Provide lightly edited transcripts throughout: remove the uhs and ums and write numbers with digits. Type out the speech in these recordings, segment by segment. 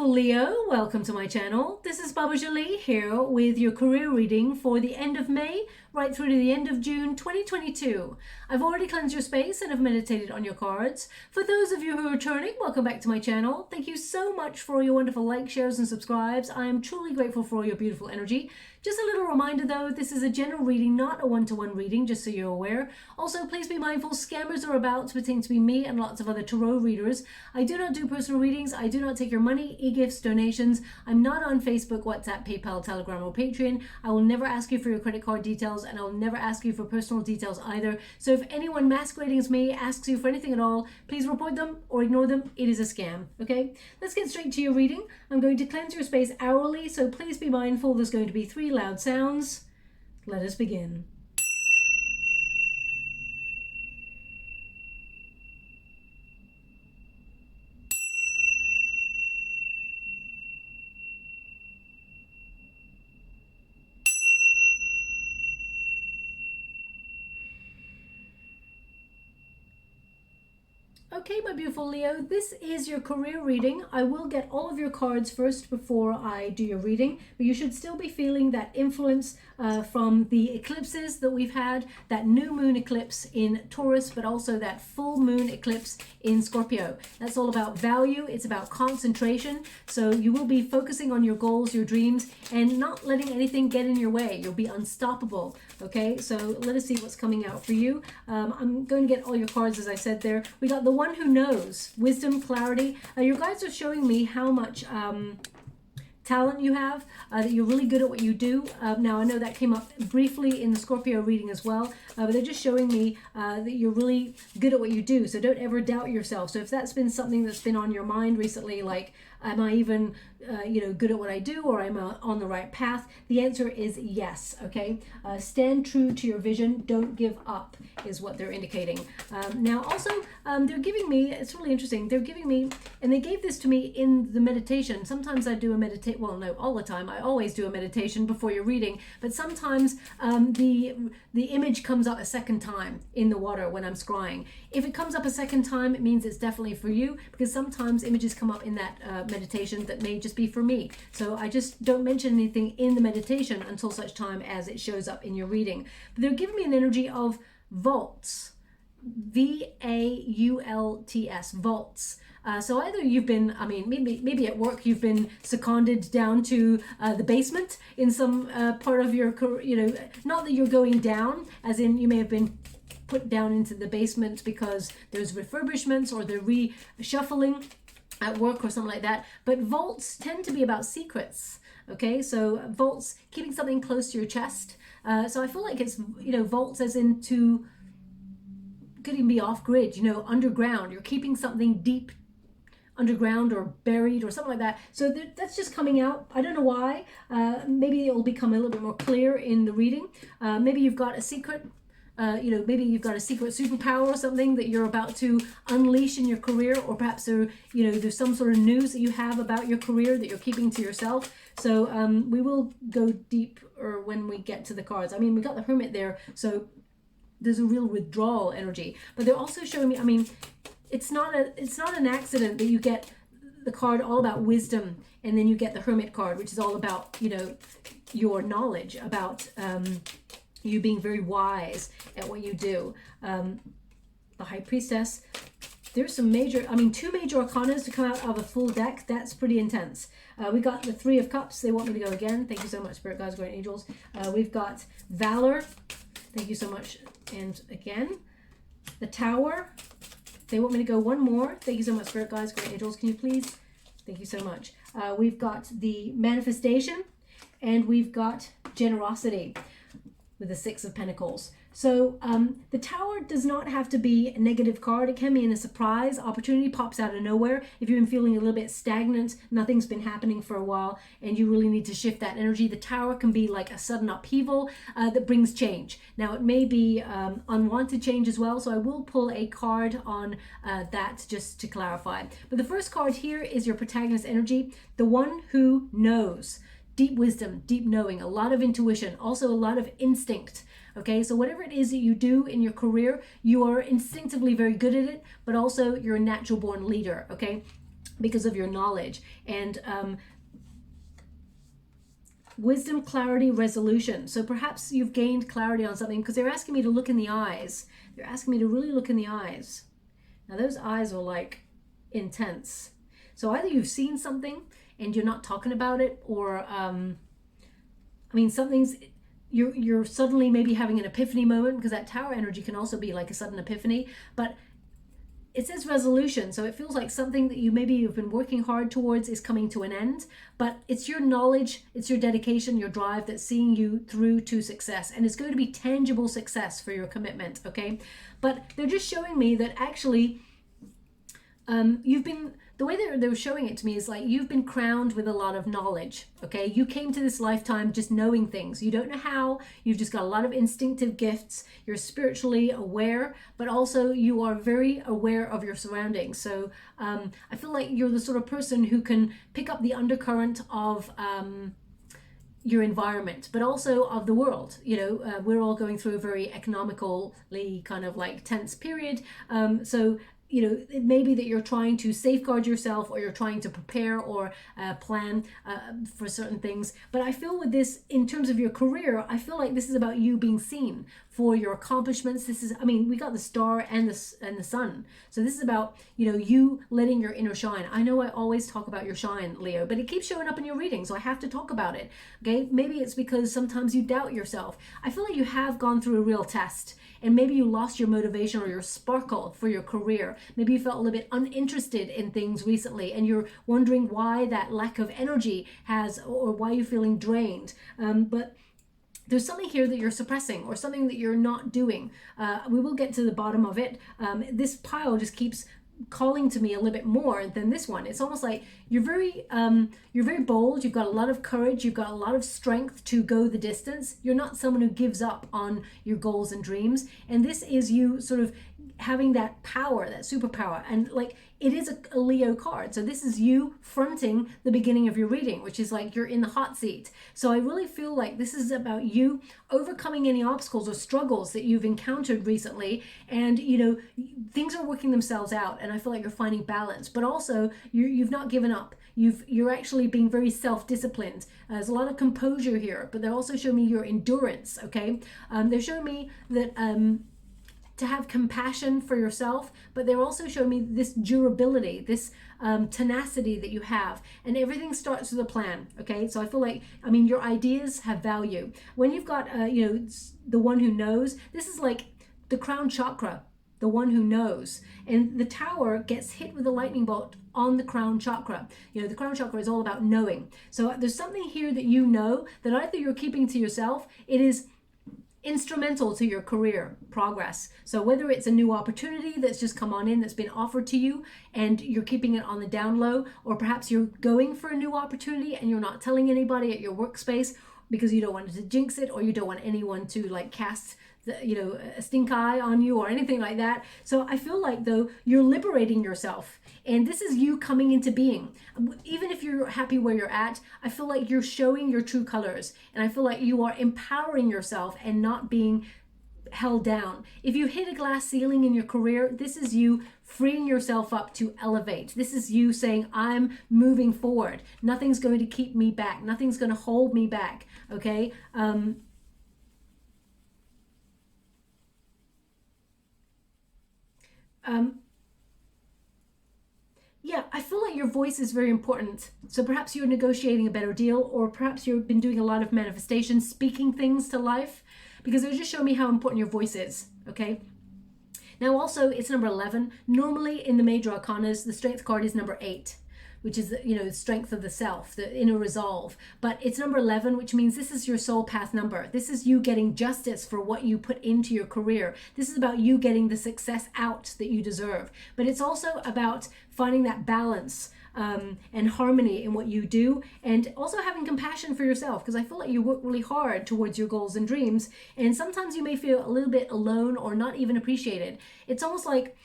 beautiful Leo, welcome to my channel. This is Baba Jolie here with your career reading for the end of May right through to the end of June 2022. I've already cleansed your space and have meditated on your cards. For those of you who are returning, welcome back to my channel. Thank you so much for your wonderful likes, shares and subscribes. I am truly grateful for all your beautiful energy. Just a little reminder though, this is a general reading, not a one-to-one reading, just so you're aware. Also, please be mindful, scammers are about to pretend to be me and lots of other tarot readers. I do not do personal readings. I do not take your money, e-gifts, donations. I'm not on Facebook, WhatsApp, PayPal, Telegram or Patreon. I will never ask you for your credit card details and I'll never ask you for personal details either. So if anyone masquerading as me asks you for anything at all, please report them or ignore them. It is a scam, okay? Let's get straight to your reading. I'm going to cleanse your space hourly, so please be mindful. There's going to be 3 loud sounds. Let us begin. Okay, my beautiful Leo, this is your career reading. I will get all of your cards first before I do your reading, but you should still be feeling that influence from the eclipses that we've had, that new moon eclipse in Taurus, but also that full moon eclipse in Scorpio. That's all about value. It's about concentration. So you will be focusing on your goals, your dreams, and not letting anything get in your way. You'll be unstoppable. Okay, so let us see what's coming out for you. I'm going to get all your cards, as I said there. We got the one who knows, wisdom, clarity. Your guides are showing me how much talent you have, that you're really good at what you do. Now I know that came up briefly in the Scorpio reading as well, but they're just showing me that you're really good at what you do. So don't ever doubt yourself. So if that's been something that's been on your mind recently, like am I even good at what I do, or am I on the right path? The answer is yes. Okay, stand true to your vision. Don't give up is what they're indicating. Now also they're giving me, it's really interesting, they're giving me, and they gave this to me in the meditation. Sometimes I do a meditation, well no, all the time, I always do a meditation before you're reading, but sometimes the image comes up a second time in the water when I'm scrying. If it comes up a second time, it means it's definitely for you, because sometimes images come up in that meditation that may just be for me. So I just don't mention anything in the meditation until such time as it shows up in your reading. But they're giving me an energy of vaults, V-A-U-L-T-S, vaults. So either you've been, I mean, maybe at work you've been seconded down to the basement in some part of your career, not that you're going down, as in you may have been put down into the basement because there's refurbishments or they're reshuffling at work or something like that. But vaults tend to be about secrets. Okay, so vaults, keeping something close to your chest. So I feel like it's, vaults as into, could even be off grid, underground. You're keeping something deep underground or buried or something like that. So that's just coming out. I don't know why. Maybe it will become a little bit more clear in the reading. Maybe you've got a secret. Maybe you've got a secret superpower or something that you're about to unleash in your career, or perhaps there's some sort of news that you have about your career that you're keeping to yourself. So we will go deeper when we get to the cards. I mean, we got the Hermit there, so there's a real withdrawal energy. But they're also showing me, I mean, it's not an accident that you get the card all about wisdom, and then you get the Hermit card, which is all about, your knowledge, about you being very wise at what you do. The High Priestess. There's some major, 2 major arcanas to come out of a full deck. That's pretty intense. We got the 3 of Cups. They want me to go again. Thank you so much, Spirit Guides, Guardian Angels. We've got Valor. Thank you so much. And again, the Tower. They want me to go one more. Thank you so much, Spirit Guides, Guardian Angels. Can you please? Thank you so much. We've got the Manifestation, and we've got Generosity with the 6 of Pentacles. So the Tower does not have to be a negative card. It can be in a surprise. Opportunity pops out of nowhere. If you've been feeling a little bit stagnant, nothing's been happening for a while, and you really need to shift that energy, the Tower can be like a sudden upheaval that brings change. Now, it may be unwanted change as well, so I will pull a card on that just to clarify. But the first card here is your protagonist energy, the one who knows. Deep wisdom, deep knowing, a lot of intuition, also a lot of instinct. Okay, so whatever it is that you do in your career, you are instinctively very good at it, but also you're a natural born leader. Okay, because of your knowledge. And wisdom, clarity, resolution. So perhaps you've gained clarity on something, because they're asking me to look in the eyes. They're asking me to really look in the eyes. Now those eyes are like intense. So either you've seen something and you're not talking about it, or I mean, something's, you're suddenly maybe having an epiphany moment, because that Tower energy can also be like a sudden epiphany. But it says resolution, so it feels like something that you've been working hard towards is coming to an end, but it's your knowledge, it's your dedication, your drive that's seeing you through to success, and it's going to be tangible success for your commitment, okay? But they're just showing me that actually you've been, the way they were showing it to me is like you've been crowned with a lot of knowledge, okay? You came to this lifetime just knowing things. You don't know how, you've just got a lot of instinctive gifts. You're spiritually aware, but also you are very aware of your surroundings. So I feel like you're the sort of person who can pick up the undercurrent of your environment, but also of the world. You know, we're all going through a very economically kind of like tense period. So you know, it may be that you're trying to safeguard yourself, or you're trying to prepare or plan for certain things. But I feel with this, in terms of your career, I feel like this is about you being seen for your accomplishments. This is, I mean, we got the star and the sun. So this is about, you know, you letting your inner shine. I know I always talk about your shine, Leo, but it keeps showing up in your reading, so I have to talk about it. Okay, maybe it's because sometimes you doubt yourself. I feel like you have gone through a real test, and maybe you lost your motivation or your sparkle for your career. Maybe you felt a little bit uninterested in things recently, and you're wondering why that lack of energy has, or why you're feeling drained. But there's something here that you're suppressing, or something that you're not doing. We will get to the bottom of it. This pile just keeps calling to me a little bit more than this one. It's almost like you're very bold. You've got a lot of courage. You've got a lot of strength to go the distance. You're not someone who gives up on your goals and dreams. And this is you sort of having that power, that superpower. And like, it is a Leo card. So this is you fronting the beginning of your reading, which is like you're in the hot seat. So I really feel like this is about you overcoming any obstacles or struggles that you've encountered recently. And, you know, things are working themselves out. And I feel like you're finding balance, but also you've not given up. You're actually being very self-disciplined. There's a lot of composure here, but they also show me your endurance, okay? They're showing me that to have compassion for yourself, but they're also showing me this durability, this tenacity that you have, and everything starts with a plan, okay? So I feel like, I mean, your ideas have value. When you've got, you know, the one who knows, this is like the crown chakra, the one who knows, and the Tower gets hit with a lightning bolt on the crown chakra. You know, the crown chakra is all about knowing. So there's something here that you know that either you're keeping to yourself, it is instrumental to your career progress. So whether it's a new opportunity that's just come on in, that's been offered to you, and you're keeping it on the down low, or perhaps you're going for a new opportunity and you're not telling anybody at your workspace because you don't want to jinx it, or you don't want anyone to like cast you know, a stink eye on you or anything like that. So I feel like, though, you're liberating yourself, and this is you coming into being. Even if you're happy where you're at, I feel like you're showing your true colors, and I feel like you are empowering yourself and not being held down. If you hit a glass ceiling in your career, this is you freeing yourself up to elevate. This is you saying, I'm moving forward. Nothing's going to keep me back. Nothing's going to hold me back. Okay. Yeah, I feel like your voice is very important. So perhaps you're negotiating a better deal, or perhaps you've been doing a lot of manifestation, speaking things to life, because it'll just show me how important your voice is, okay? Now also, it's number 11. Normally in the major arcanas, the strength card is number 8, which is, you know, the strength of the self, the inner resolve. But it's number 11, which means this is your soul path number. This is you getting justice for what you put into your career. This is about you getting the success out that you deserve. But it's also about finding that balance and harmony in what you do, and also having compassion for yourself, because I feel like you work really hard towards your goals and dreams, and sometimes you may feel a little bit alone or not even appreciated. It's almost like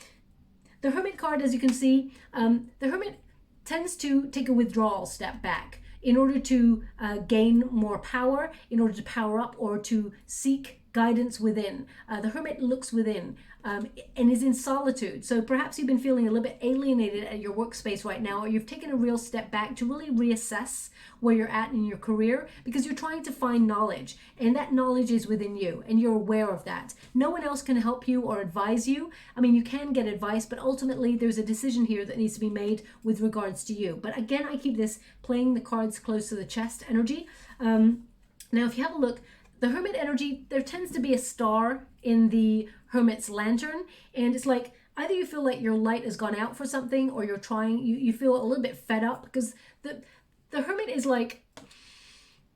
the Hermit card, as you can see, the Hermit tends to take a withdrawal step back in order to gain more power, in order to power up, or to seek guidance within. The Hermit looks within and is in solitude. So perhaps you've been feeling a little bit alienated at your workspace right now, or you've taken a real step back to really reassess where you're at in your career, because you're trying to find knowledge, and that knowledge is within you and you're aware of that. No one else can help you or advise you. I mean, you can get advice, but ultimately there's a decision here that needs to be made with regards to you. But again, I keep this playing the cards close to the chest energy. Now, if you have a look, the Hermit energy, there tends to be a star in the Hermit's lantern, and it's like either you feel like your light has gone out for something, or you're trying, you feel a little bit fed up, because the Hermit is like,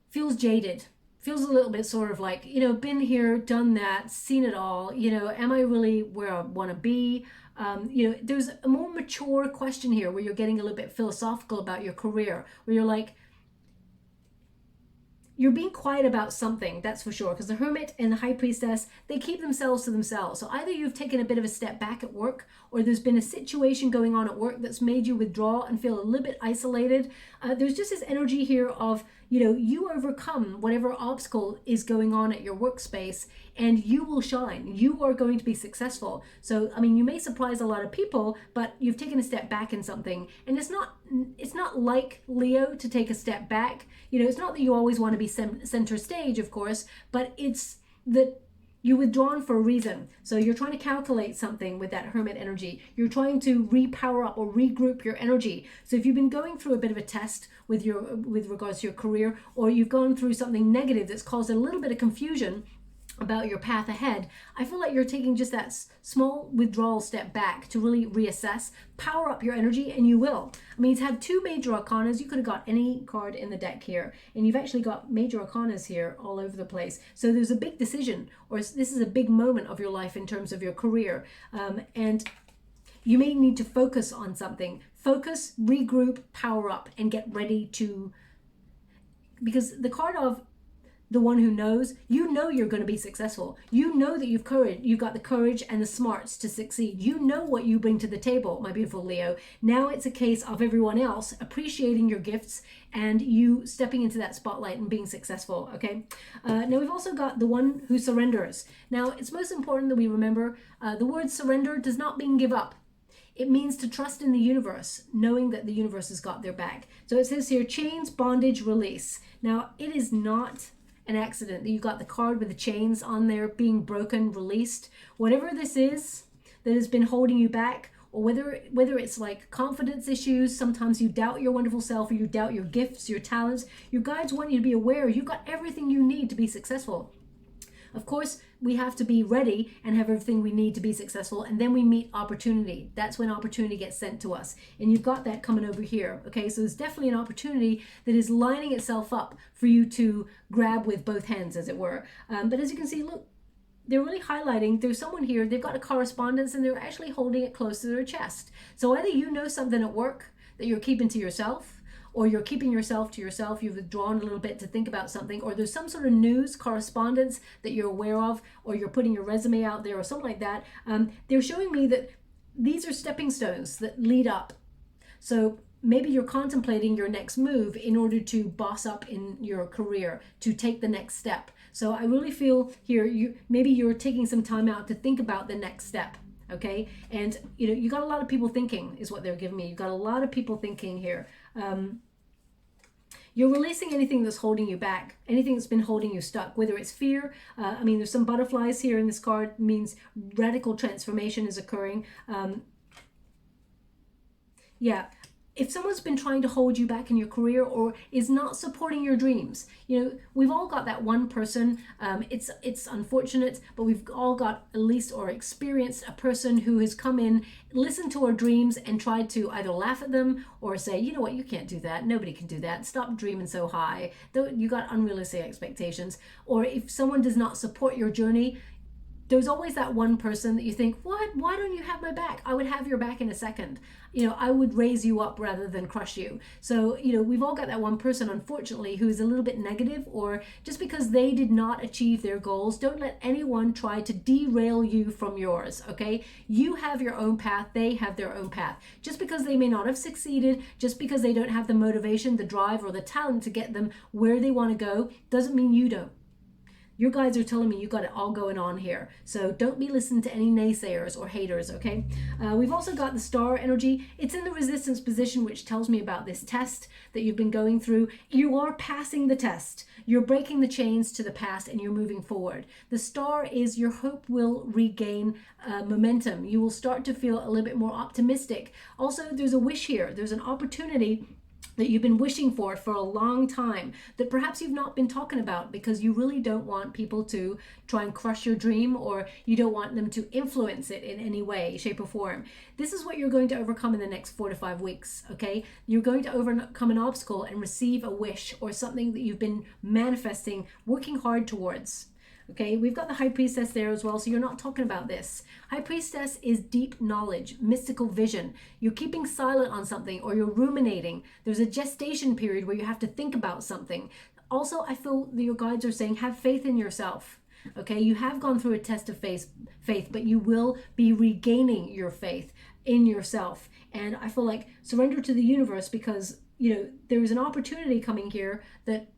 feels jaded, feels a little bit sort of like, you know, been here, done that, seen it all, you know, am I really where I want to be? You know, there's a more mature question here where you're getting a little bit philosophical about your career, where you're like, you're being quiet about something, that's for sure, because the Hermit and the High Priestess, they keep themselves to themselves. So either you've taken a bit of a step back at work, or there's been a situation going on at work that's made you withdraw and feel a little bit isolated. There's just this energy here of, you know, you overcome whatever obstacle is going on at your workspace, and you will shine. You are going to be successful. So, I mean, you may surprise a lot of people, but you've taken a step back in something. And it's not like Leo to take a step back. You know, it's not that you always want to be center stage, of course, but it's that you're withdrawn for a reason. So you're trying to calculate something with that Hermit energy. You're trying to repower up or regroup your energy. So if you've been going through a bit of a test with regards to your career, or you've gone through something negative that's caused a little bit of confusion about your path ahead, I feel like you're taking just that small withdrawal step back to really reassess, power up your energy, and you will. I mean, to have two major arcanas, you could have got any card in the deck here, and you've actually got major arcanas here all over the place. So there's a big decision, or this is a big moment of your life in terms of your career, and you may need to focus on something. Focus, regroup, power up, and get ready to, because the card of the one who knows, you know you're going to be successful. You know that you've got the courage and the smarts to succeed. You know what you bring to the table, my beautiful Leo. Now it's a case of everyone else appreciating your gifts and you stepping into that spotlight and being successful, okay? Now we've also got the one who surrenders. Now it's most important that we remember the word surrender does not mean give up. It means to trust in the universe, knowing that the universe has got their back. So it says here, chains, bondage, release. Now it is not an accident that you got the card with the chains on there being broken, released. Whatever this is that has been holding you back, or whether it's like confidence issues, sometimes you doubt your wonderful self, or you doubt your gifts, your talents, your guides want you to be aware you've got everything you need to be successful. Of course, we have to be ready and have everything we need to be successful, and then we meet opportunity. That's when opportunity gets sent to us, and you've got that coming over here, okay? So there's definitely an opportunity that is lining itself up for you to grab with both hands, as it were. But as you can see, look, they're really highlighting, there's someone here, they've got a correspondence, and they're actually holding it close to their chest. So either you know something at work that you're keeping to yourself, or you're keeping yourself to yourself, you've withdrawn a little bit to think about something, or there's some sort of news correspondence that you're aware of, or you're putting your resume out there or something like that. They're showing me that these are stepping stones that lead up. So maybe you're contemplating your next move in order to boss up in your career, to take the next step. So I really feel here, maybe you're taking some time out to think about the next step. Okay, and you know, you got a lot of people thinking is what they're giving me. You've got a lot of people thinking here. You're releasing anything that's holding you back, anything that's been holding you stuck, whether it's fear. I mean, there's some butterflies here in this card, means radical transformation is occurring. Yeah. If someone's been trying to hold you back in your career or is not supporting your dreams, you know, we've all got that one person. It's unfortunate, but we've all got at least or experienced a person who has come in, listened to our dreams and tried to either laugh at them or say, you know what, you can't do that. Nobody can do that. Stop dreaming so high. You got unrealistic expectations. Or if someone does not support your journey, there's always that one person that you think, what? Why don't you have my back? I would have your back in a second. You know, I would raise you up rather than crush you. So, you know, we've all got that one person, unfortunately, who is a little bit negative, or just because they did not achieve their goals, don't let anyone try to derail you from yours, okay? You have your own path. They have their own path. Just because they may not have succeeded, just because they don't have the motivation, the drive, or the talent to get them where they want to go, doesn't mean you don't. your guides are telling me you got it all going on here. So don't be listening to any naysayers or haters, okay? We've also got the star energy. It's in the resistance position, which tells me about this test that you've been going through. You are passing the test. You're breaking the chains to the past and you're moving forward. The star is your hope will regain momentum. You will start to feel a little bit more optimistic. Also, there's a wish here. There's an opportunity that you've been wishing for a long time that perhaps you've not been talking about because you really don't want people to try and crush your dream, or you don't want them to influence it in any way, shape or form. This is what you're going to overcome in the next 4 to 5 weeks, okay? You're going to overcome an obstacle and receive a wish or something that you've been manifesting, working hard towards. Okay, we've got the High Priestess there as well, so you're not talking about this. High Priestess is deep knowledge, mystical vision. You're keeping silent on something, or you're ruminating. There's a gestation period where you have to think about something. Also, I feel that your guides are saying, have faith in yourself. Okay, you have gone through a test of faith, but you will be regaining your faith in yourself. And I feel like surrender to the universe, because, you know, there is an opportunity coming here that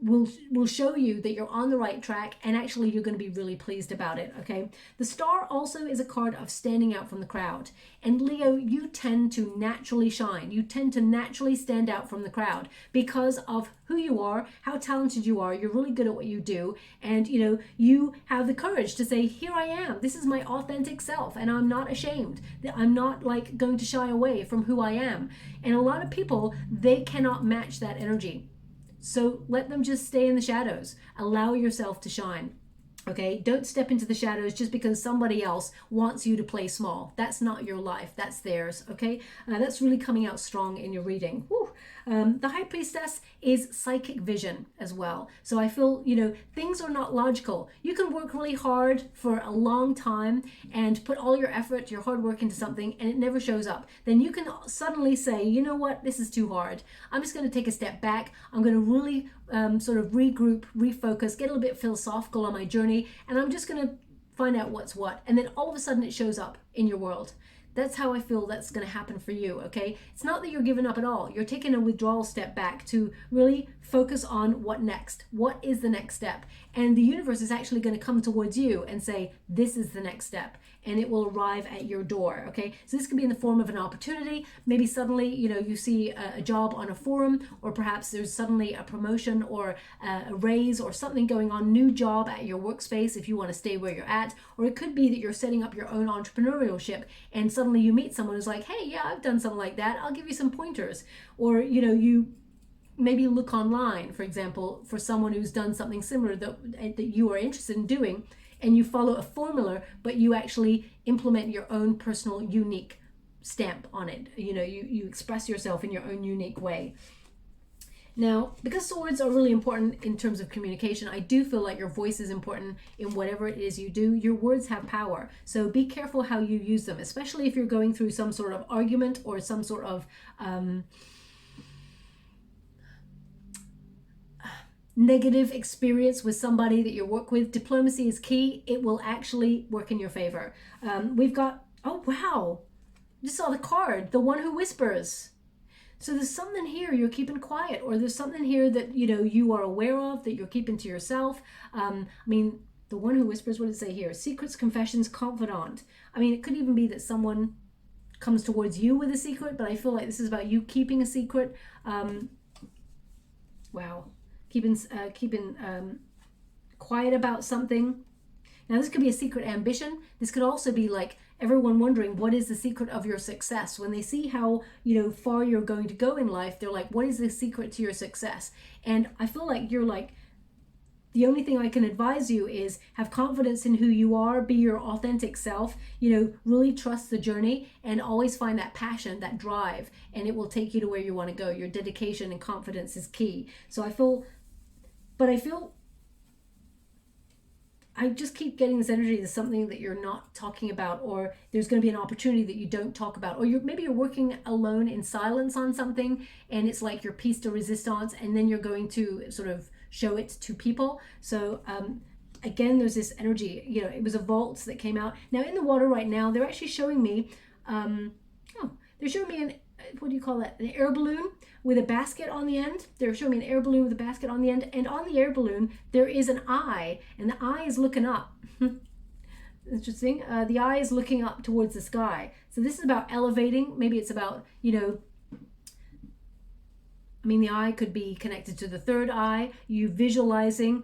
will show you that you're on the right track, and actually you're going to be really pleased about it, okay? The star also is a card of standing out from the crowd. And Leo, you tend to naturally shine. You tend to naturally stand out from the crowd because of who you are, how talented you are. You're really good at what you do. And, you know, you have the courage to say, here I am. This is my authentic self, and I'm not ashamed. I'm not like going to shy away from who I am. And a lot of people, they cannot match that energy. So let them just stay in the shadows. Allow yourself to shine. Okay, don't step into the shadows just because somebody else wants you to play small. That's not your life, that's theirs, okay? That's really coming out strong in your reading. The High Priestess is psychic vision as well. So I feel, you know, things are not logical. You can work really hard for a long time and put all your effort, your hard work into something, and it never shows up. Then you can suddenly say, you know what, this is too hard. I'm just going to take a step back. I'm going to really sort of regroup, refocus, get a little bit philosophical on my journey, and I'm just going to find out what's what. And then all of a sudden it shows up in your world. That's how I feel that's going to happen for you, okay? It's not that you're giving up at all. You're taking a withdrawal step back to really focus on what next. What is the next step? And the universe is actually going to come towards you and say, this is the next step. And it will arrive at your door, okay? So this could be in the form of an opportunity. Maybe suddenly, you know, you see a job on a forum, or perhaps there's suddenly a promotion or a raise or something going on, new job at your workspace if you want to stay where you're at. Or it could be that you're setting up your own entrepreneurship and suddenly you meet someone who's like, hey, yeah, I've done something like that. I'll give you some pointers. Or, you know, you maybe look online, for example, for someone who's done something similar that you are interested in doing, and you follow a formula, but you actually implement your own personal unique stamp on it. You know, you express yourself in your own unique way. Now, because swords are really important in terms of communication, I do feel like your voice is important in whatever it is you do. Your words have power. So be careful how you use them, especially if you're going through some sort of argument or some sort of negative experience with somebody that you work with. Diplomacy is key. It will actually work in your favor. We've got, oh wow, just saw the card, the one who whispers. So there's something here you're keeping quiet, or there's something here that, you know, you are aware of that you're keeping to yourself. I mean, the one who whispers, what does it say here? Secrets, confessions, confidant. I mean, it could even be that someone comes towards you with a secret, but I feel like this is about you keeping a secret. Wow. Keeping quiet about something. Now this could be a secret ambition. This could also be like everyone wondering, what is the secret of your success? When they see how, you know, far you're going to go in life, they're like, what is the secret to your success? And I feel like you're like, the only thing I can advise you is have confidence in who you are, be your authentic self, you know, really trust the journey, and always find that passion, that drive, and it will take you to where you want to go. Your dedication and confidence is key. So I feel I just keep getting this energy that something that you're not talking about, or there's going to be an opportunity that you don't talk about, or maybe you're working alone in silence on something, and it's like your piece de resistance, and then you're going to sort of show it to people. So again, there's this energy, you know, it was a vault that came out. Now in the water right now, they're actually showing me, they're showing me what do you call that? An air balloon with a basket on the end. They're showing me an air balloon with a basket on the end. And on the air balloon, there is an eye, and the eye is looking up. Interesting. The eye is looking up towards the sky. So this is about elevating. Maybe it's about, you know, I mean, the eye could be connected to the third eye. You visualizing,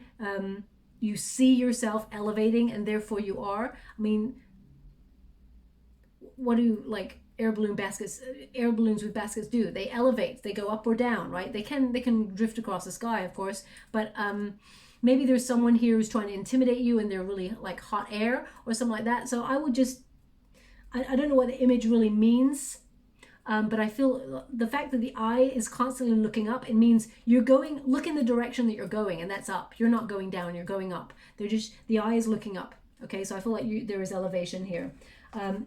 you see yourself elevating, and therefore you are. I mean, what do like air balloon baskets, air balloons with baskets do? They elevate. They go up or down, right? They can drift across the sky, of course, but maybe there's someone here who's trying to intimidate you, and they're really like hot air or something like that. So I would just, I don't know what the image really means. But I feel the fact that the eye is constantly looking up, it means you're going, look in the direction that you're going, and that's up. You're not going down, you're going up. They're just, the eye is looking up. Okay, so I feel like there is elevation here.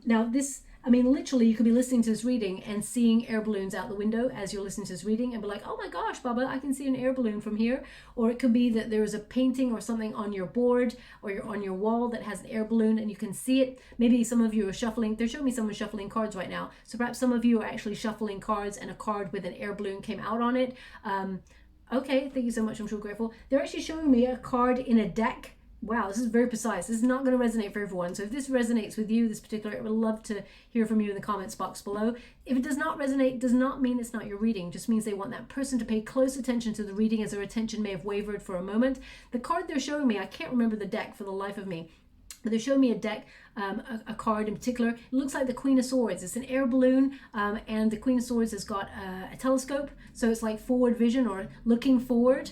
Now this, I mean, literally you could be listening to this reading and seeing air balloons out the window as you're listening to this reading and be like, oh my gosh, Baba, I can see an air balloon from here. Or it could be that there is a painting or something on your board or on your wall that has an air balloon and you can see it. Maybe some of you are shuffling. They're showing me someone shuffling cards right now. So perhaps some of you are actually shuffling cards and a card with an air balloon came out on it. Okay, thank you so much. I'm so grateful. They're actually showing me a card in a deck. Wow, this is very precise. This is not going to resonate for everyone. So if this resonates with you, this particular, I would love to hear from you in the comments box below. If it does not resonate, does not mean it's not your reading. Just means they want that person to pay close attention to the reading as their attention may have wavered for a moment. The card they're showing me, I can't remember the deck for the life of me, but they're showing me a deck, a card in particular. It looks like the Queen of Swords. It's an air balloon, and the Queen of Swords has got a telescope. So it's like forward vision or looking forward.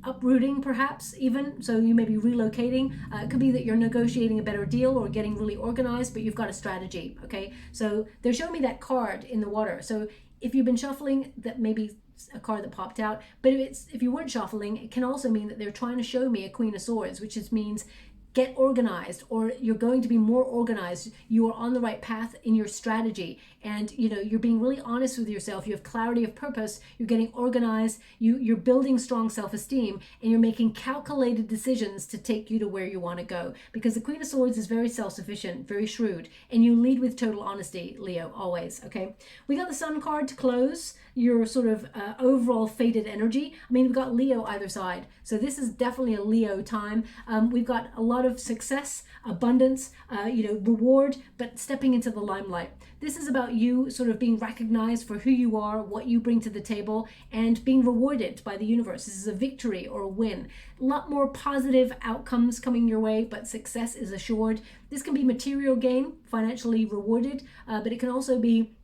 Uprooting perhaps even, so you may be relocating. It could be that you're negotiating a better deal or getting really organized, but you've got a strategy. Okay, so they're showing me that card in the water. So if you've been shuffling, that maybe a card that popped out, but if you weren't shuffling, it can also mean that they're trying to show me a Queen of Swords, which just means get organized, or you're going to be more organized. You are on the right path in your strategy, and you know, you're being really honest with yourself. You have clarity of purpose, you're getting organized, you're building strong self-esteem, and you're making calculated decisions to take you to where you want to go, because the Queen of Swords is very self-sufficient, very shrewd, and you lead with total honesty, Leo, always. Okay, we got the Sun card to close your sort of overall fated energy. I mean, we've got Leo either side, so this is definitely a Leo time. We've got a lot of success, abundance, you know, reward, but stepping into the limelight. This is about you sort of being recognized for who you are, what you bring to the table, and being rewarded by the universe. This is a victory or a win. A lot more positive outcomes coming your way, but success is assured. This can be material gain, financially rewarded, but it can also be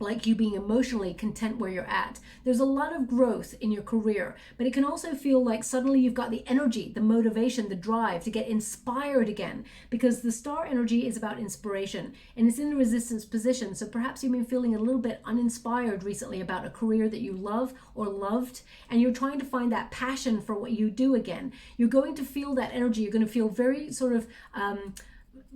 like you being emotionally content where you're at. There's a lot of growth in your career, but it can also feel like suddenly you've got the energy, the motivation, the drive to get inspired again, because the star energy is about inspiration and it's in the resistance position. So perhaps you've been feeling a little bit uninspired recently about a career that you love or loved, and you're trying to find that passion for what you do again. You're going to feel that energy. You're going to feel very sort of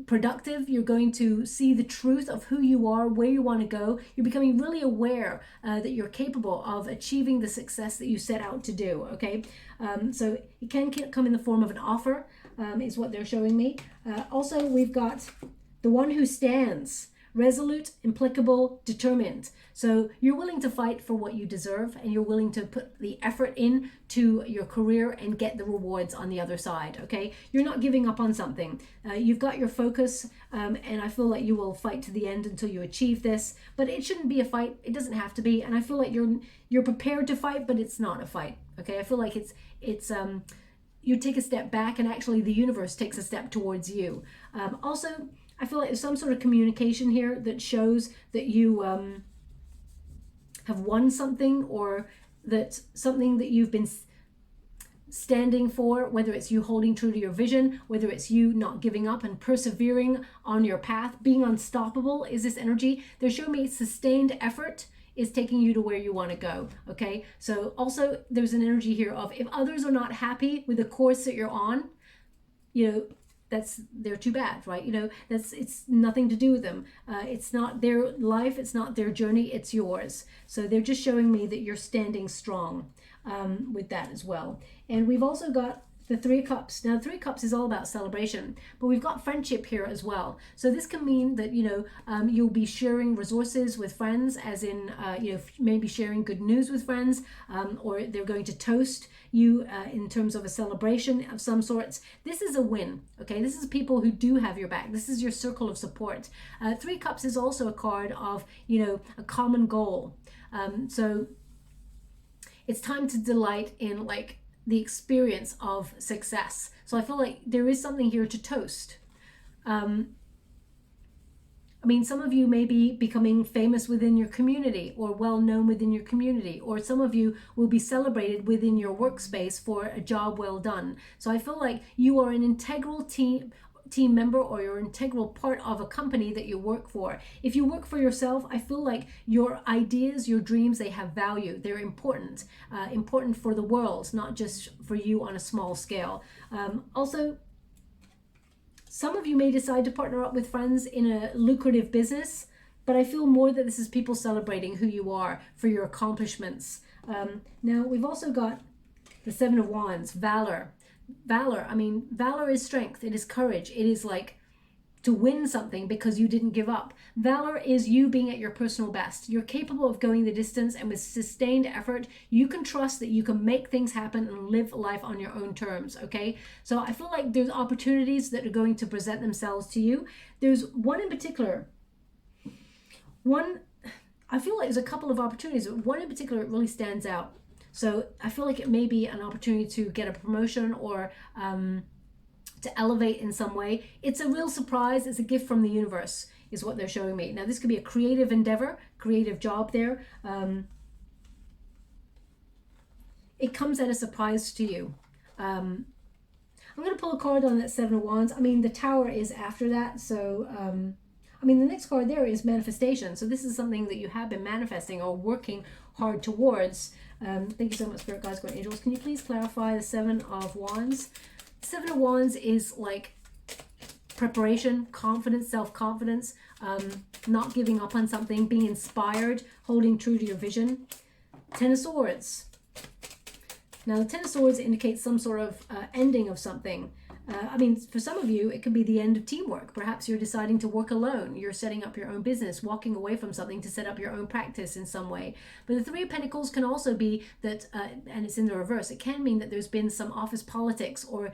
productive. You're going to see the truth of who you are, where you want to go. You're becoming really aware that you're capable of achieving the success that you set out to do. Okay, so it can come in the form of an offer, is what they're showing me. Also, we've got the one who stands, resolute, implacable, determined. So you're willing to fight for what you deserve, and you're willing to put the effort in to your career and get the rewards on the other side. Okay, you're not giving up on something. You've got your focus, and I feel like you will fight to the end until you achieve this. But it shouldn't be a fight. It doesn't have to be. And I feel like you're prepared to fight, but it's not a fight. Okay, I feel like it's you take a step back, and actually the universe takes a step towards you. Also, I feel like there's some sort of communication here that shows that you have won something, or that something that you've been standing for, whether it's you holding true to your vision, whether it's you not giving up and persevering on your path, being unstoppable is this energy. They're showing me sustained effort is taking you to where you want to go. Okay, so also there's an energy here of if others are not happy with the course that you're on, you know, they're too bad, right? You know, it's nothing to do with them. It's not their life, it's not their journey, it's yours. So they're just showing me that you're standing strong with that as well. And we've also got the Three of Cups. Now, the Three of Cups is all about celebration, but we've got friendship here as well. So this can mean that, you know, you'll be sharing resources with friends, as in, you know, maybe sharing good news with friends, or they're going to toast you in terms of a celebration of some sorts. This is a win, okay? This is people who do have your back. This is your circle of support. Three of Cups is also a card of, you know, a common goal. So it's time to delight in, like, the experience of success. So I feel like there is something here to toast. I mean, some of you may be becoming famous within your community, or well known within your community, or some of you will be celebrated within your workspace for a job well done. So I feel like you are an integral team member, or you're an integral part of a company that you work for. If you work for yourself, I feel like your ideas, your dreams, they have value. They're important, important for the world, not just for you on a small scale. Also, some of you may decide to partner up with friends in a lucrative business, but I feel more that this is people celebrating who you are for your accomplishments. Now, we've also got the Seven of Wands, Valor. Valor, I mean, valor is strength. It is courage. It is like to win something because you didn't give up. Valor is you being at your personal best. You're capable of going the distance, and with sustained effort, you can trust that you can make things happen and live life on your own terms, okay? So I feel like there's opportunities that are going to present themselves to you. There's one in particular, I feel like there's a couple of opportunities, but one in particular really stands out. So I feel like it may be an opportunity to get a promotion, or to elevate in some way. It's a real surprise. It's a gift from the universe, is what they're showing me. Now, this could be a creative endeavor, creative job there. It comes as a surprise to you. I'm going to pull a card on that Seven of Wands. I mean, the Tower is after that. So, I mean, the next card there is manifestation. So this is something that you have been manifesting or working hard towards. Thank you so much, Spirit Guides, Guardian Angels. Can you please clarify the Seven of Wands? Seven of Wands is like preparation, confidence, self-confidence, not giving up on something, being inspired, holding true to your vision. Ten of Swords. Now, the Ten of Swords indicates some sort of ending of something. I mean, for some of you, it could be the end of teamwork. Perhaps you're deciding to work alone. You're setting up your own business, walking away from something to set up your own practice in some way. But the Three of Pentacles can also be that, and it's in the reverse, it can mean that there's been some office politics, or,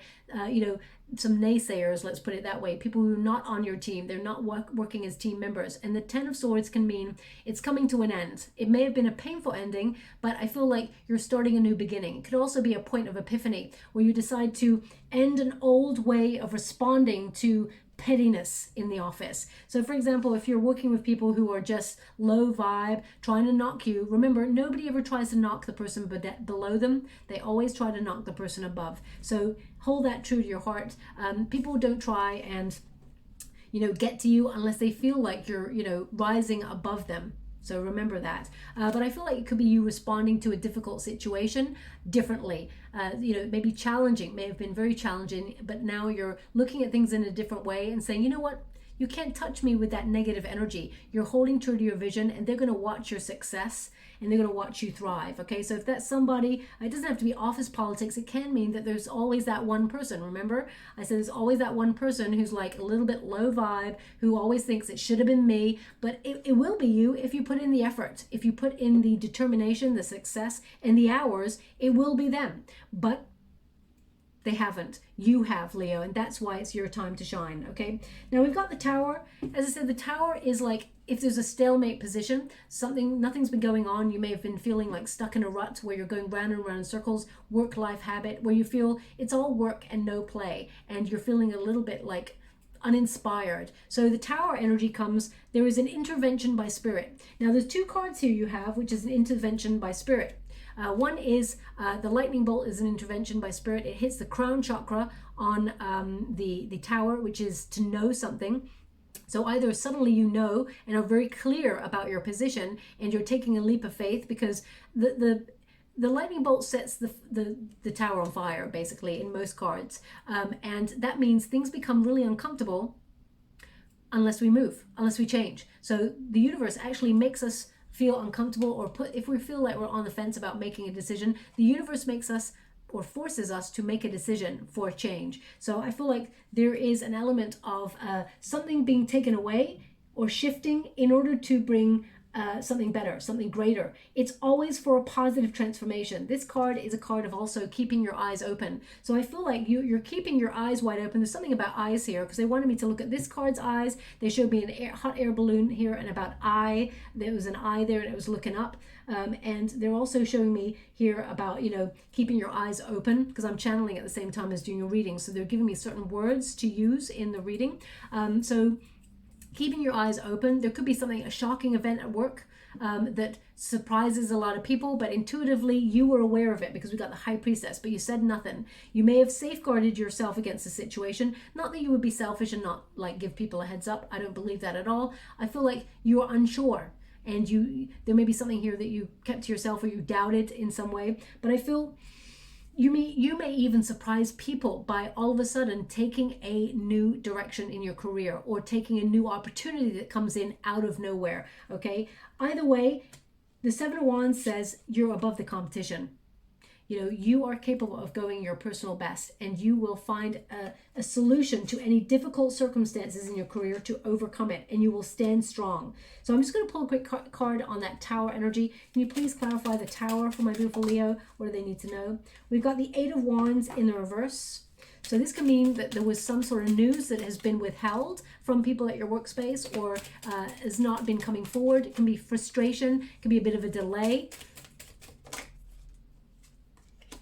you know, some naysayers, let's put it that way. People who are not on your team, they're not working as team members. And the Ten of Swords can mean it's coming to an end. It may have been a painful ending, but I feel like you're starting a new beginning. It could also be a point of epiphany where you decide to end an old way of responding to pettiness in the office. So for example, if you're working with people who are just low vibe, trying to knock you, remember, nobody ever tries to knock the person below them. They always try to knock the person above. So hold that true to your heart. People don't try and, you know, get to you unless they feel like you're, you know, rising above them. So remember that. But I feel like it could be you responding to a difficult situation differently. You know, maybe challenging, may have been very challenging, but now you're looking at things in a different way and saying, you know what? You can't touch me with that negative energy. You're holding true to your vision, and they're going to watch your success, and they're going to watch you thrive. Okay, so if that's somebody, it doesn't have to be office politics. It can mean that there's always that one person. Remember, I said there's always that one person who's like a little bit low vibe, who always thinks it should have been me, but it will be you if you put in the effort. If you put in the determination, the success, and the hours, it will be them. But they haven't. You have, Leo, and that's why it's your time to shine, okay? Now, we've got the Tower. As I said, the Tower is like if there's a stalemate position, nothing's been going on. You may have been feeling like stuck in a rut where you're going round and round in circles, work-life habit, where you feel it's all work and no play, and you're feeling a little bit like uninspired. So the Tower energy comes, there is an intervention by Spirit. Now, there's two cards here you have, which is an intervention by Spirit. One is the lightning bolt is an intervention by Spirit. It hits the crown chakra on the Tower, which is to know something. So either suddenly you know and are very clear about your position, and you're taking a leap of faith, because the lightning bolt sets the Tower on fire, basically, in most cards. And that means things become really uncomfortable unless we move, unless we change. So the universe actually makes us feel uncomfortable, or if we feel like we're on the fence about making a decision, the universe makes us or forces us to make a decision for a change. So I feel like there is an element of something being taken away or shifting in order to bring something better, something greater. It's always for a positive transformation. This card is a card of also keeping your eyes open. So I feel like you're keeping your eyes wide open. There's something about eyes here, because they wanted me to look at this card's eyes. They showed me hot air balloon here and about eye. There was an eye there and it was looking up. And they're also showing me here about, keeping your eyes open, because I'm channeling at the same time as doing a reading. So they're giving me certain words to use in the reading. So keeping your eyes open. There could be a shocking event at work that surprises a lot of people, but intuitively you were aware of it because we got the High Priestess, but you said nothing. You may have safeguarded yourself against the situation. Not that you would be selfish and not give people a heads up. I don't believe that at all. I feel like you're unsure, and there may be something here that you kept to yourself or you doubted in some way, but I feel you may even surprise people by all of a sudden taking a new direction in your career or taking a new opportunity that comes in out of nowhere, okay? Either way, the Seven of Wands says you're above the competition. You are capable of going your personal best, and you will find a solution to any difficult circumstances in your career to overcome it, and you will stand strong. So I'm just going to pull a quick card on that Tower energy. Can you please clarify the Tower for my beautiful Leo? What do they need to know? We've got the Eight of Wands in the reverse. So this can mean that there was some sort of news that has been withheld from people at your workspace, or has not been coming forward. It can be frustration, it can be a bit of a delay.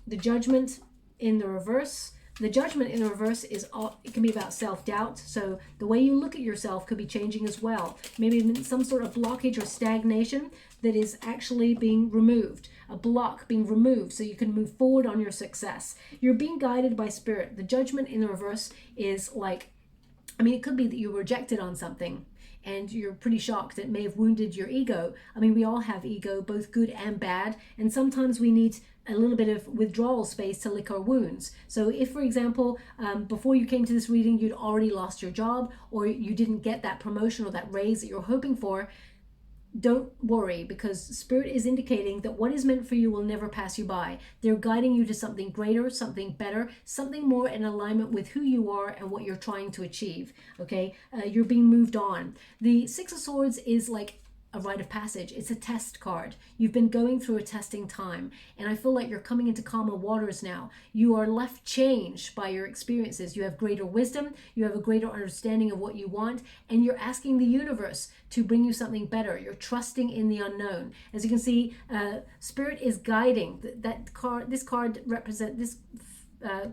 The Judgment in the reverse. The Judgment in the reverse it can be about self-doubt. So the way you look at yourself could be changing as well. Maybe some sort of blockage or stagnation that is actually being removed. A block being removed so you can move forward on your success. You're being guided by Spirit. The Judgment in the reverse is it could be that you were rejected on something and you're pretty shocked. It may have wounded your ego. We all have ego, both good and bad, and sometimes we need a little bit of withdrawal space to lick our wounds. So if, for example, before you came to this reading, you'd already lost your job, or you didn't get that promotion or that raise that you're hoping for, don't worry, because Spirit is indicating that what is meant for you will never pass you by. They're guiding you to something greater, something better, something more in alignment with who you are and what you're trying to achieve. Okay, you're being moved on. The Six of Swords is like a rite of passage. It's a test card. You've been going through a testing time, and I feel like you're coming into calmer waters now. You are left changed by your experiences. You have greater wisdom, you have a greater understanding of what you want, and you're asking the universe to bring you something better. You're trusting in the unknown. As you can see, Spirit is guiding that card. This card represents this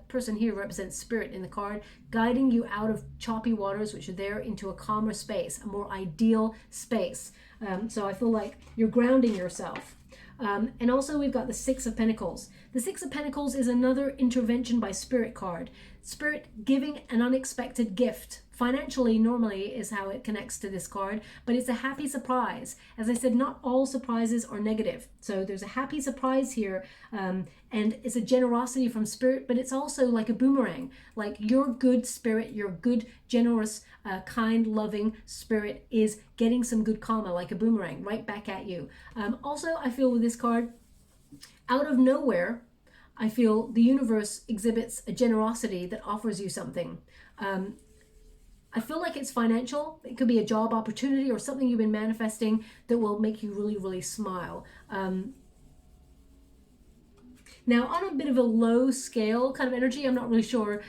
person here represents Spirit in the card, guiding you out of choppy waters which are there into a calmer space, a more ideal space. So I feel like you're grounding yourself. And also we've got the Six of Pentacles. The Six of Pentacles is another intervention by Spirit card. Spirit giving an unexpected gift. Financially, normally is how it connects to this card, but it's a happy surprise. As I said, not all surprises are negative. So there's a happy surprise here, and it's a generosity from Spirit, but it's also like a boomerang. Like your good spirit, your good, generous, kind, loving spirit is getting some good karma, like a boomerang, right back at you. Also, I feel with this card, out of nowhere, I feel the universe exhibits a generosity that offers you something. I feel like it's financial. It could be a job opportunity or something you've been manifesting that will make you really, really smile. Now, on a bit of a low scale kind of energy, I'm not really sure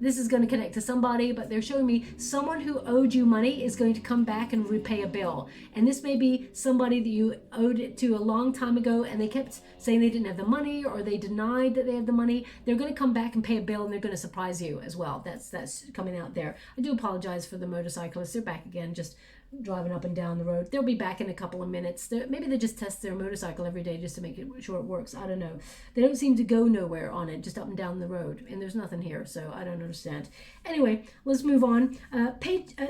this is going to connect to somebody, but they're showing me someone who owed you money is going to come back and repay a bill. And this may be somebody that you owed it to a long time ago, and they kept saying they didn't have the money, or they denied that they had the money. They're going to come back and pay a bill, and they're going to surprise you as well. That's coming out there. I do apologize for the motorcyclists. They're back again, just driving up and down the road. They'll be back in a couple of minutes. Maybe they just test their motorcycle every day just to make sure it works. I don't know. They don't seem to go nowhere on it, just up and down the road, and there's nothing here, so I don't understand. Anyway, let's move on.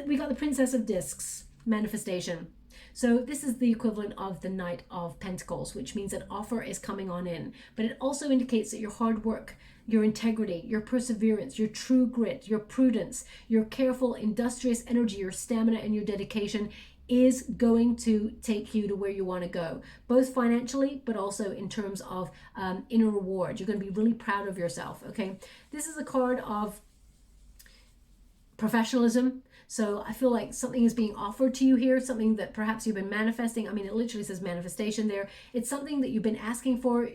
We got the Princess of Discs manifestation. So this is the equivalent of the Knight of Pentacles, which means an offer is coming on in, but it also indicates that your hard work, your integrity, your perseverance, your true grit, your prudence, your careful, industrious energy, your stamina, and your dedication is going to take you to where you want to go, both financially, but also in terms of inner reward. You're going to be really proud of yourself, okay? This is a card of professionalism. So I feel like something is being offered to you here, something that perhaps you've been manifesting. I mean, it literally says manifestation there. It's something that you've been asking for.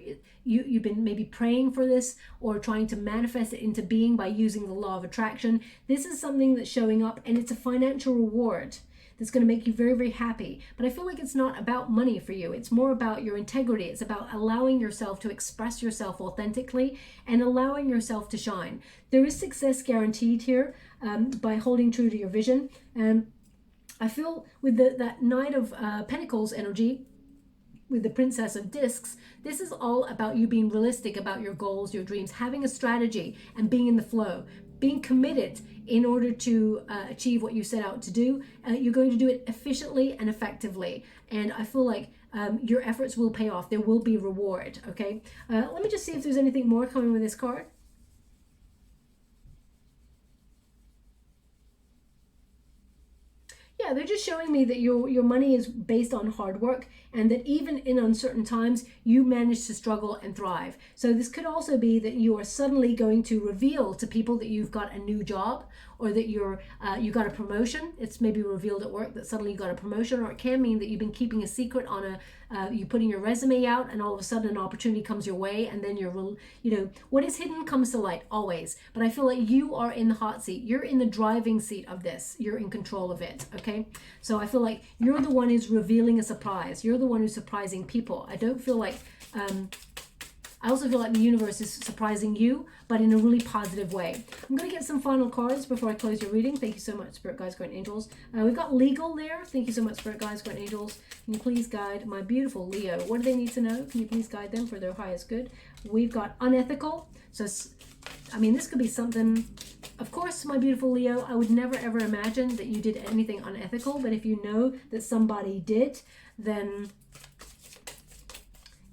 You've been maybe praying for this or trying to manifest it into being by using the law of attraction. This is something that's showing up, and it's a financial reward that's going to make you very, very happy. But I feel like it's not about money for you. It's more about your integrity. It's about allowing yourself to express yourself authentically and allowing yourself to shine. There is success guaranteed here by holding true to your vision. And I feel with that Knight of Pentacles energy, with the Princess of Discs, this is all about you being realistic about your goals, your dreams, having a strategy and being in the flow, being committed in order to achieve what you set out to do. You're going to do it efficiently and effectively. And I feel like your efforts will pay off. There will be reward, okay? Let me just see if there's anything more coming with this card. Yeah, they're just showing me that your money is based on hard work, and that even in uncertain times, you manage to struggle and thrive. So this could also be that you are suddenly going to reveal to people that you've got a new job, or that you got a promotion. It's maybe revealed at work that suddenly you got a promotion, or it can mean that you've been keeping a secret on you putting your resume out, and all of a sudden an opportunity comes your way, and then what is hidden comes to light always. But I feel like you are in the hot seat. You're in the driving seat of this. You're in control of it, okay? So I feel like you're the one who's revealing a surprise. You're the one who's surprising people. I also feel like the universe is surprising you, but in a really positive way. I'm going to get some final cards before I close your reading. Thank you so much, Spirit Guides, Guardian Angels. We've got legal there. Thank you so much, Spirit Guides, Guardian Angels. Can you please guide my beautiful Leo? What do they need to know? Can you please guide them for their highest good? We've got unethical. So, I mean, this could be something... Of course, my beautiful Leo, I would never ever imagine that you did anything unethical, but if you know that somebody did, then,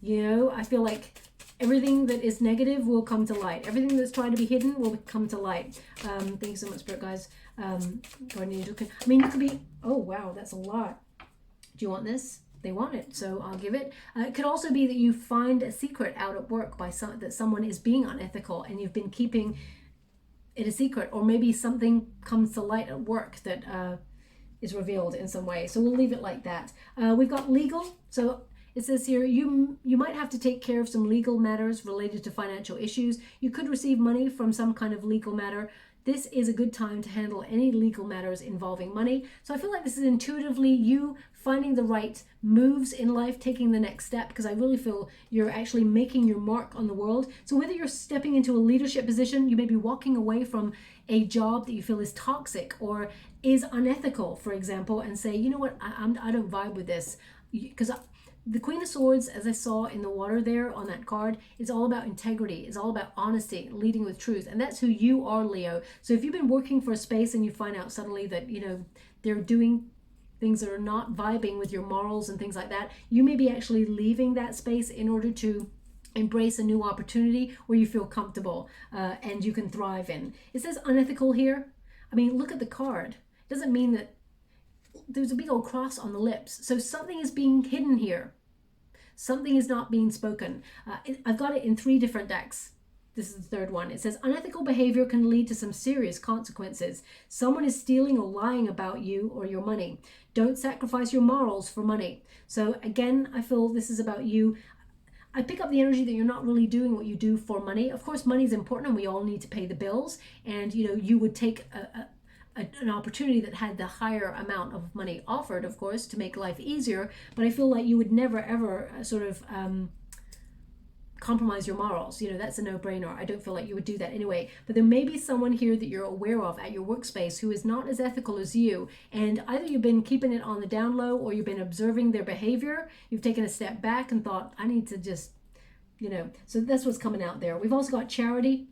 I feel like everything that is negative will come to light. Everything that's trying to be hidden will come to light. Thank you so much, Spirit Guides. Guardian Angel. I mean, you could be... Oh, wow, that's a lot. Do you want this? They want it, so I'll give it. It could also be that you find a secret out at work that someone is being unethical, and you've been keeping it a secret, or maybe something comes to light at work that is revealed in some way. So we'll leave it like that. We've got legal. So it says here, you might have to take care of some legal matters related to financial issues. You could receive money from some kind of legal matter. This is a good time to handle any legal matters involving money. So I feel like this is intuitively you finding the right moves in life, taking the next step, because I really feel you're actually making your mark on the world. So whether you're stepping into a leadership position, you may be walking away from a job that you feel is toxic or is unethical, for example, and say, you know what, I don't vibe with this. Because the Queen of Swords, as I saw in the water there on that card, is all about integrity. It's all about honesty, leading with truth. And that's who you are, Leo. So if you've been working for a space and you find out suddenly that, they're doing things that are not vibing with your morals and things like that, you may be actually leaving that space in order to embrace a new opportunity where you feel comfortable and you can thrive in. It says unethical here. I mean, look at the card. It doesn't mean that there's a big old cross on the lips. So something is being hidden here. Something is not being spoken. I've got it in 3 different decks. This is the third one. It says unethical behavior can lead to some serious consequences. Someone is stealing or lying about you or your money. Don't sacrifice your morals for money. So again, I feel this is about you. I pick up the energy that you're not really doing what you do for money. Of course, money is important and we all need to pay the bills. And, you would take an opportunity that had the higher amount of money offered, of course, to make life easier. But I feel like you would never, ever sort of compromise your morals. That's a no-brainer. I don't feel like you would do that anyway. But there may be someone here that you're aware of at your workspace who is not as ethical as you. And either you've been keeping it on the down low or you've been observing their behavior. You've taken a step back and thought, I need to just, So that's what's coming out there. We've also got charity.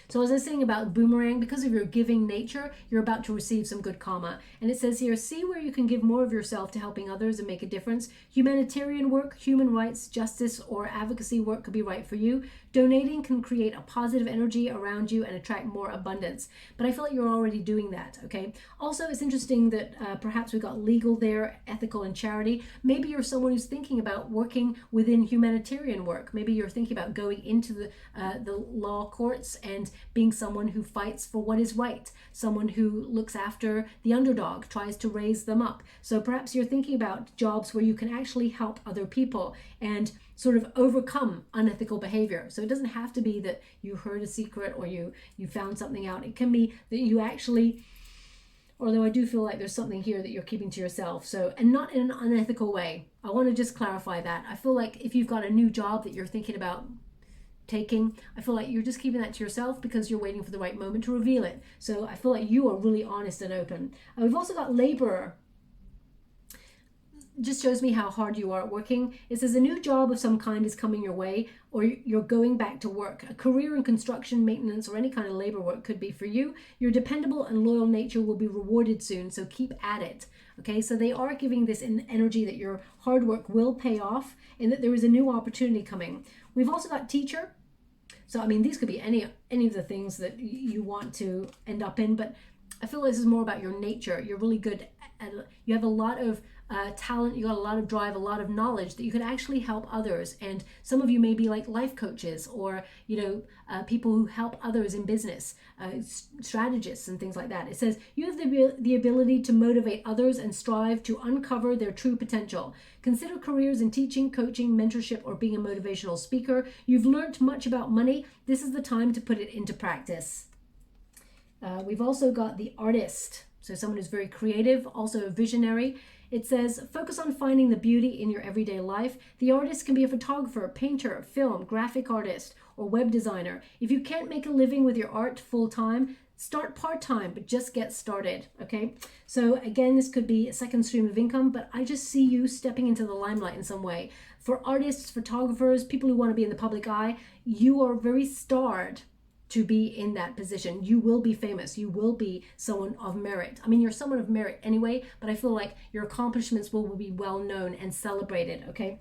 So as I was saying about boomerang, because of your giving nature, you're about to receive some good karma. And it says here, see where you can give more of yourself to helping others and make a difference. Humanitarian work, human rights, justice, or advocacy work could be right for you. Donating can create a positive energy around you and attract more abundance. But I feel like you're already doing that, okay? Also, it's interesting that perhaps we've got legal there, ethical and charity. Maybe you're someone who's thinking about working within humanitarian work. Maybe you're thinking about going into the law courts and being someone who fights for what is right, someone who looks after the underdog, tries to raise them up. So perhaps you're thinking about jobs where you can actually help other people and sort of overcome unethical behavior. So it doesn't have to be that you heard a secret or you found something out. It can be that you actually, although I do feel like there's something here that you're keeping to yourself. So, and not in an unethical way. I want to just clarify that. I feel like if you've got a new job that you're thinking about taking, I feel like you're just keeping that to yourself because you're waiting for the right moment to reveal it. So I feel like you are really honest and open. We've also got laborer. Just shows me how hard you are at working. It says a new job of some kind is coming your way, or you're going back to work. A career in construction, maintenance, or any kind of labor work could be for you. Your dependable and loyal nature will be rewarded soon, so keep at it. Okay, so they are giving this energy that your hard work will pay off and that there is a new opportunity coming. We've also got teacher. So, I mean, these could be any of the things that you want to end up in, but I feel like this is more about your nature. You're really good at, you have a lot of talent, you got a lot of drive, a lot of knowledge that you could actually help others. And some of you may be like life coaches or, people who help others in business, strategists and things like that. It says you have the ability to motivate others and strive to uncover their true potential. Consider careers in teaching, coaching, mentorship, or being a motivational speaker. You've learned much about money. This is the time to put it into practice. We've also got the artist. So someone who's very creative, also a visionary. It says, focus on finding the beauty in your everyday life. The artist can be a photographer, painter, film, graphic artist, or web designer. If you can't make a living with your art full-time, start part-time, but just get started, okay? So again, this could be a second stream of income, but I just see you stepping into the limelight in some way. For artists, photographers, people who want to be in the public eye, you are very starred to be in that position. You will be famous. You will be someone of merit. I mean, you're someone of merit anyway, but I feel like your accomplishments will be well known and celebrated, okay?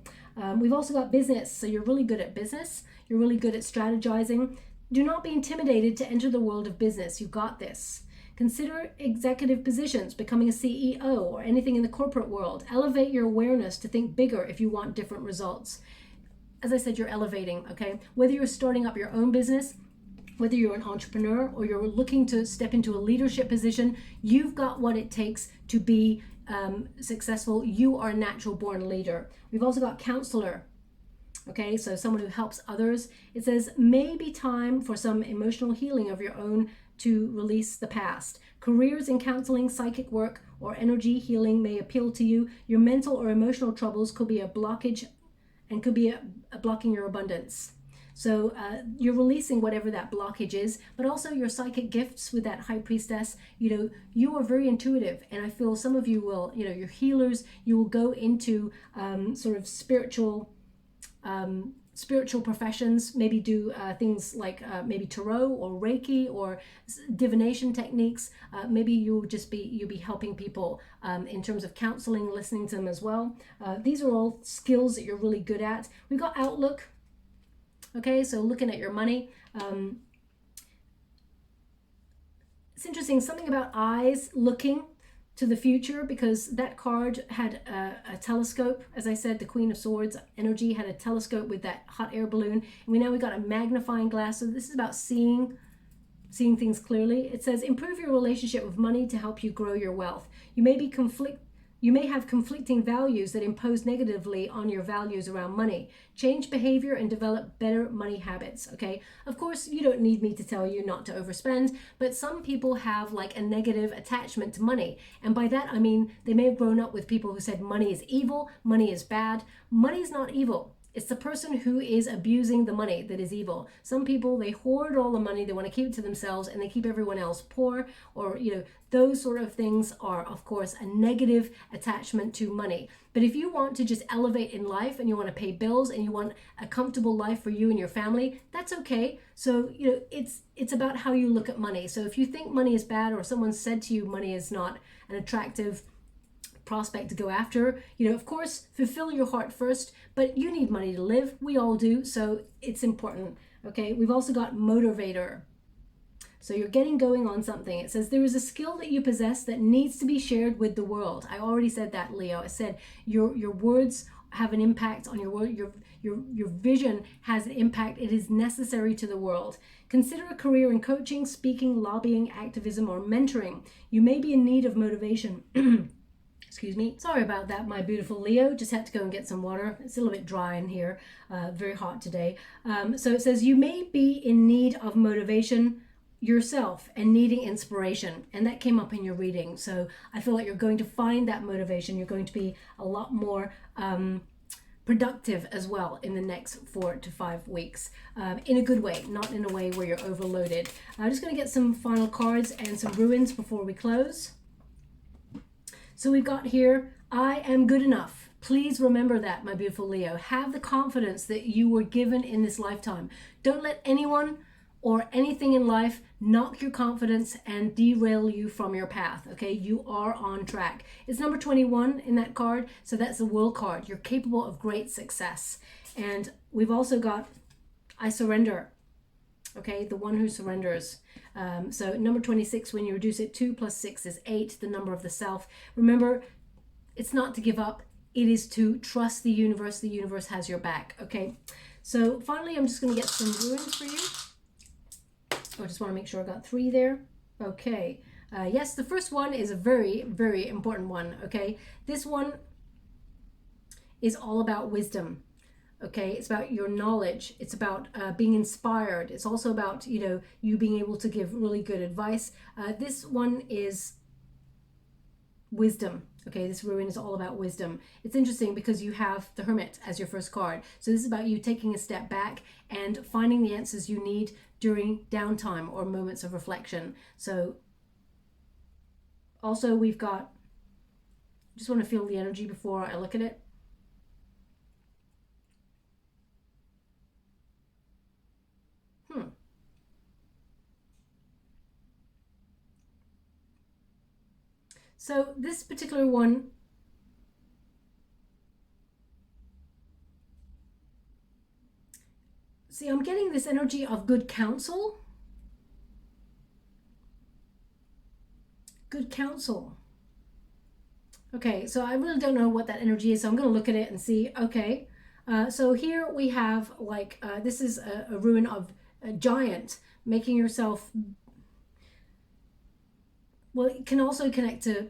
We've also got business. So you're really good at business. You're really good at strategizing. Do not be intimidated to enter the world of business. You got this. Consider executive positions, becoming a CEO or anything in the corporate world. Elevate your awareness to think bigger if you want different results. As I said, you're elevating, okay? Whether you're starting up your own business, whether you're an entrepreneur or you're looking to step into a leadership position, you've got what it takes to be successful. You are a natural born leader. We've also got counselor. Okay, so someone who helps others. It says, maybe time for some emotional healing of your own to release the past. Careers in counseling, psychic work, or energy healing may appeal to you. Your mental or emotional troubles could be a blockage and could be blocking your abundance. So you're releasing whatever that blockage is, but also your psychic gifts with that high priestess. You are very intuitive, and I feel some of you will, you're healers. You will go into sort of spiritual professions, maybe do things like maybe tarot or Reiki or divination techniques. Maybe you'll be helping people in terms of counseling, listening to them as well. These are all skills that you're really good at. We've got outlook. Okay, so looking at your money. It's interesting, something about eyes looking to the future, because that card had a telescope. As I said, the Queen of Swords energy had a telescope with that hot air balloon. And we got a magnifying glass. So this is about seeing things clearly. It says, improve your relationship with money to help you grow your wealth. You may have conflicting values that impose negatively on your values around money. Change behavior and develop better money habits, okay? Of course, you don't need me to tell you not to overspend, but some people have like a negative attachment to money. And by that, I mean, they may have grown up with people who said money is evil, money is bad. Money is not evil. It's the person who is abusing the money that is evil. Some people, they hoard all the money, they want to keep it to themselves, and they keep everyone else poor, or, those sort of things are, of course, a negative attachment to money. But if you want to just elevate in life and you want to pay bills and you want a comfortable life for you and your family, that's okay. So, it's about how you look at money. So if you think money is bad, or someone said to you money is not an attractive prospect to go after, of course, fulfill your heart first, but you need money to live. We all do. So it's important Okay, we've also got motivator. So you're getting going on something. It says there is a skill that you possess that needs to be shared with the world. I already said that, Leo. I said your words have an impact on your world. Your vision has an impact. It is necessary to the world. Consider a career in coaching, speaking, lobbying, activism, or mentoring. You may be in need of motivation. Excuse me. Sorry about that, my beautiful Leo. Just had to go and get some water. It's a little bit dry in here. Very hot today. So it says you may be in need of motivation yourself and needing inspiration, and that came up in your reading. So I feel like you're going to find that motivation. You're going to be a lot more productive as well in the next 4 to 5 weeks, in a good way, not in a way where you're overloaded. I'm just going to get some final cards and some ruins before we close. So we've got here, I am good enough. Please remember that, my beautiful Leo. Have the confidence that you were given in this lifetime. Don't let anyone or anything in life knock your confidence and derail you from your path. Okay, you are on track. It's number 21 in that card, so that's the World card. You're capable of great success. And we've also got I surrender. Okay, the one who surrenders. So number 26, when you reduce it, 2 plus 6 is 8, the number of the self. Remember, it's not to give up, it is to trust the universe. The universe has your back. Okay, so finally I'm just going to get some ruins for you. I just want to make sure I got 3 there. Okay. Yes, the first one is a very, very important one. Okay. This one is all about wisdom. Okay. It's about your knowledge. It's about being inspired. It's also about, you being able to give really good advice. This one is wisdom. Okay, this ruin is all about wisdom. It's interesting because you have the Hermit as your first card. So this is about you taking a step back and finding the answers you need during downtime or moments of reflection. So also we've got, just want to feel the energy before I look at it. So this particular one, see, I'm getting this energy of good counsel. Good counsel. Okay, so I really don't know what that energy is, so I'm going to look at it and see. Okay, so here we have like, this is a ruin of a giant, making yourself, well, it can also connect to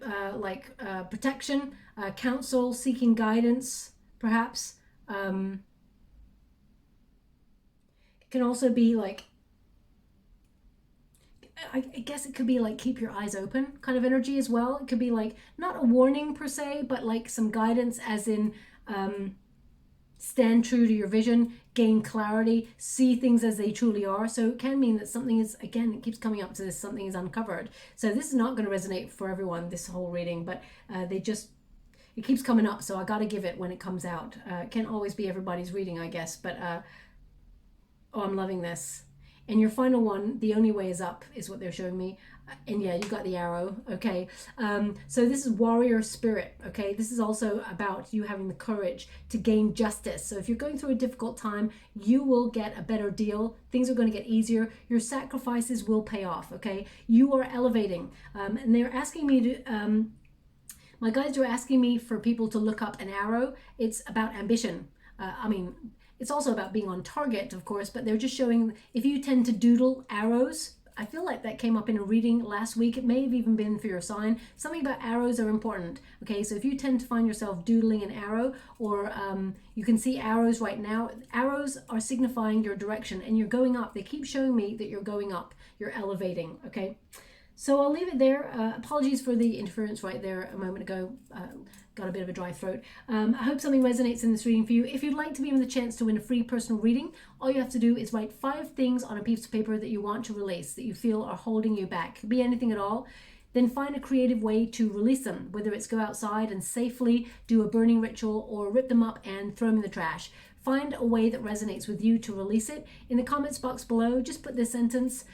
protection, counsel, seeking guidance, perhaps. It can also be like, I guess it could be like keep your eyes open kind of energy as well. It could be like not a warning per se, but like some guidance as in stand true to your vision, gain clarity, see things as they truly are. So it can mean that something is, again, it keeps coming up to this, something is uncovered. So this is not going to resonate for everyone, this whole reading, but it keeps coming up. So I got to give it when it comes out. It can't always be everybody's reading, I guess, but oh, I'm loving this. And your final one, the only way is up, is what they're showing me. And yeah, you got the arrow. Okay. So this is warrior spirit. Okay. This is also about you having the courage to gain justice. So if you're going through a difficult time, you will get a better deal. Things are going to get easier. Your sacrifices will pay off. Okay. You are elevating. And they're asking me to, my guides are asking me for people to look up an arrow. It's about ambition. It's also about being on target, of course, but they're just showing if you tend to doodle arrows. I feel like that came up in a reading last week. It may have even been for your sign. Something about arrows are important. Okay, so if you tend to find yourself doodling an arrow, or you can see arrows right now, arrows are signifying your direction and you're going up. They keep showing me that you're going up, you're elevating, okay? So I'll leave it there. Apologies for the interference right there a moment ago. Got a bit of a dry throat. I hope something resonates in this reading for you. If you'd like to be given the chance to win a free personal reading, all you have to do is write 5 things on a piece of paper that you want to release, that you feel are holding you back. It could be anything at all. Then find a creative way to release them, whether it's go outside and safely do a burning ritual or rip them up and throw them in the trash. Find a way that resonates with you to release it. In the comments box below, just put this sentence: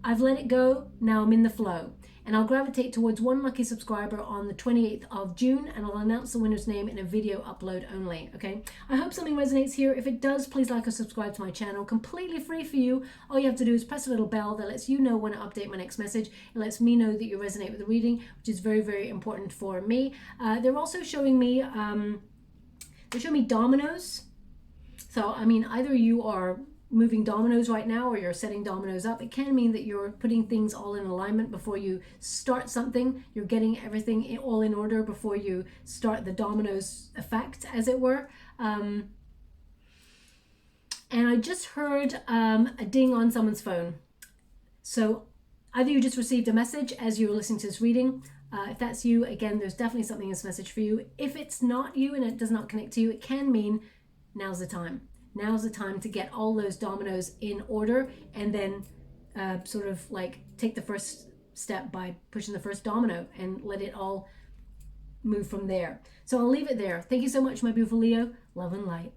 I've let it go, now I'm in the flow. and I'll gravitate towards one lucky subscriber on the 28th of June, and I'll announce the winner's name in a video upload only. Okay, I hope something resonates here. If it does, please like or subscribe to my channel, completely free for you. All you have to do is press a little bell that lets you know when I update my next message. It lets me know that you resonate with the reading, which is very, very important for me. They're also showing me dominoes. So I mean, either you are moving dominoes right now or you're setting dominoes up. It can mean that you're putting things all in alignment before you start something. You're getting everything all in order before you start the dominoes effect, as it were. And I just heard a ding on someone's phone. So either you just received a message as you were listening to this reading. If that's you, again, there's definitely something in this message for you. If it's not you and it does not connect to you, it can mean now's the time. Now's the time to get all those dominoes in order, and then sort of like take the first step by pushing the first domino and let it all move from there. So I'll leave it there. Thank you so much, my beautiful Leo. Love and light.